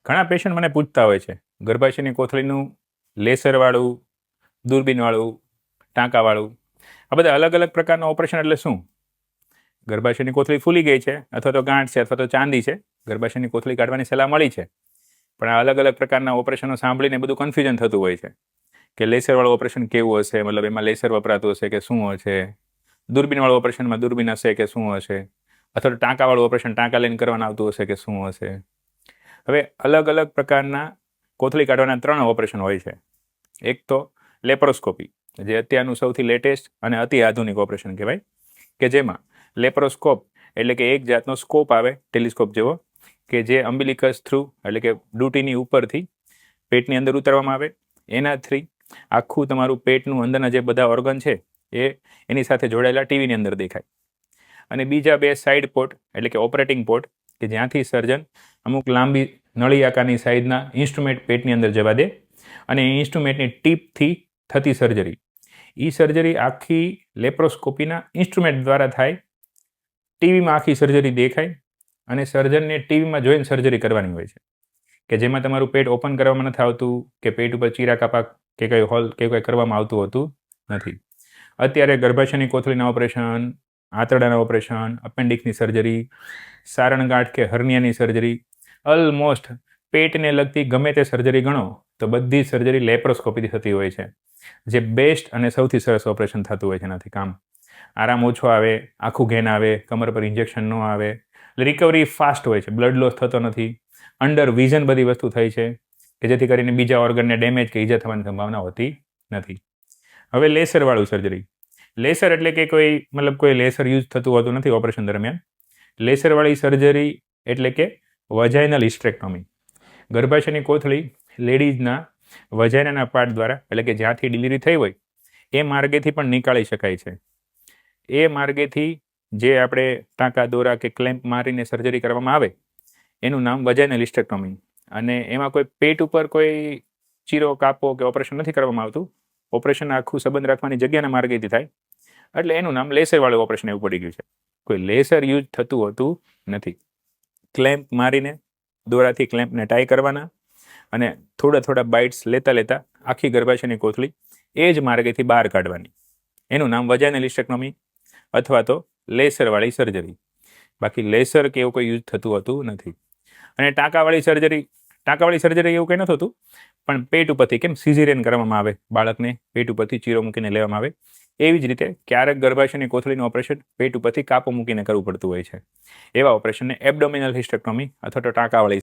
ઘણા પેશન્ટ મને પૂછતા હોય છે ગર્ભાશયની કોથળીનું લેસરવાળું, દૂરબીનવાળું, ટાંકાવાળું, આ બધા અલગ અલગ પ્રકારના ઓપરેશન એટલે શું? ગર્ભાશયની કોથળી ફૂલી ગઈ છે અથવા તો ગાંઠ છે અથવા તો ચાંદી છે, ગર્ભાશયની કોથળી કાઢવાની સલાહ મળી છે, પણ આ અલગ અલગ પ્રકારના ઓપરેશનો સાંભળીને બધું કન્ફ્યુઝન થતું હોય છે કે લેસરવાળું ઓપરેશન કેવું હશે, મતલબ એમાં લેસર વપરાતું હશે કે શું હશે, દૂરબીનવાળું ઓપરેશનમાં દૂરબીન હશે કે શું હશે, અથવા તો ટાંકાવાળું ઓપરેશન ટાંકા લઈને કરવાનું આવતું હશે કે શું હશે. હવે અલગ અલગ પ્રકારના કોથળી કાઢવાના 3 ઓપરેશન હોય છે. એક તો લેપ્રોસ્કોપી, જે અત્યારનું સૌથી લેટેસ્ટ અને અતિ આધુનિક ઓપરેશન કહેવાય, કે જેમાં લેપ્રોસ્કોપ એટલે કે એક જાતનો સ્કોપ આવે ટેલિસ્કોપ જેવો, કે જે અમ્બિલિકસ થ્રુ એટલે કે ડૂટીની ઉપરથી પેટની અંદર ઉતારવામાં આવે. એના થ્રી આખું તમારું પેટનું અંદરના જે બધા ઓર્ગન છે એ એની સાથે જોડાયેલા ટીવીની અંદર દેખાય. અને બીજા 2 સાઇડ પોર્ટ એટલે કે ઓપરેટિંગ પોર્ટ, કે જ્યાંથી સર્જન અમુક લાંબી નળી આકારની સાઇઝના ઇન્સ્ટ્રુમેન્ટ પેટની અંદર જવા દે અને એ ઇન્સ્ટ્રુમેન્ટની ટીપથી થતી સર્જરી, એ સર્જરી આખી લેપ્રોસ્કોપીના ઇન્સ્ટ્રુમેન્ટ દ્વારા થાય. ટીવીમાં આખી સર્જરી દેખાય અને સર્જનને ટીવીમાં જોઈને સર્જરી કરવાની હોય છે, કે જેમાં તમારું પેટ ઓપન કરવામાં નથી આવતું કે પેટ ઉપર ચીરા કાપા કે કંઈ હોલ કે કંઈ કરવામાં આવતું હોતું નથી. અત્યારે ગર્ભાશયની કોથળીના ઓપરેશન, આંતરડાના ઓપરેશન, અપેન્ડિક્સની સર્જરી, સારણગાંઠ કે હર્નિયાની સર્જરી, ઓલમોસ્ટ પેટને લગતી ગમે તે સર્જરી ગણો તો બધી સર્જરી લેપ્રોસ્કોપીથી થતી હોય છે, જે બેસ્ટ અને સૌથી સરસ ઓપરેશન થતું હોય છે. એનાથી કામ આરામ ઓછો આવે, આખું ઘેન આવે, કમર પર ઇન્જેક્શન ન આવે, રિકવરી ફાસ્ટ હોય છે, બ્લડ લોસ થતો નથી, અંડર વિઝન બધી વસ્તુ થઈ છે, કે જેથી કરીને બીજા ઓર્ગનને ડેમેજ કે ઈજા થવાની સંભાવના હોતી નથી. હવે લેસરવાળું સર્જરી, લેસર એટલે કે કોઈ લેસર યુઝ થતું હોતું નથી ઓપરેશન દરમિયાન. લેસરવાળી સર્જરી એટલે કે વજાઇનલ હિસ્ટ્રેક્ટોમી. ગર્ભાશયની કોથળી લેડીઝના વજાઇનાના પાર્ટ દ્વારા એટલે કે જ્યાંથી ડિલિવરી થઈ હોય એ માર્ગેથી પણ નીકાળી શકાય છે. એ માર્ગેથી જે આપણે ટાંકા દોરા કે ક્લેમ્પ મારીને સર્જરી કરવામાં આવે એનું નામ વજાઇનલ હિસ્ટ્રેક્ટોમી. અને એમાં કોઈ પેટ ઉપર કોઈ ચીરો કાપો કે ઓપરેશન નથી કરવામાં આવતું, ઓપરેશન આખું સંબંધ રાખવાની જગ્યાના માર્ગેથી થાય, એટલે એનું નામ લેસરવાળું ઓપરેશન એવું પડી ગયું છે. કોઈ લેસર યુઝ થતું હોતું નથી. ક્લેમ્પ મારીને દોરાથી ક્લેમ્પને ટાઈ કરવાના અને થોડા બાઇટ્સ લેતા આખી ગર્ભાશયની કોથળી એ જ માર્ગેથી બહાર કાઢવાની. એનું નામ વજાઇનલ હિસ્ટ્રેક્ટોમી અથવા તો લેસરવાળી સર્જરી. બાકી લેસર કે એવું કોઈ યુઝ થતું હોતું નથી. અને ટાંકાવાળી સર્જરી એવું કંઈ નથી હોતું, પણ પેટ ઉપરથી કેમ સિઝેરિયન કરવામાં આવે, બાળકને પેટ ઉપરથી ચીરો મૂકીને લેવામાં આવે, એવી જ રીતે ક્યારેક ગર્ભાશયની કોથળીનું ઓપરેશન પેટ ઉપરથી કાપો મૂકીને કરવું પડતું હોય છે. એવા ઓપરેશનને એબ્ડોમિનલ હિસ્ટેક્ટોમી અથવા તો ટાંકાવાળી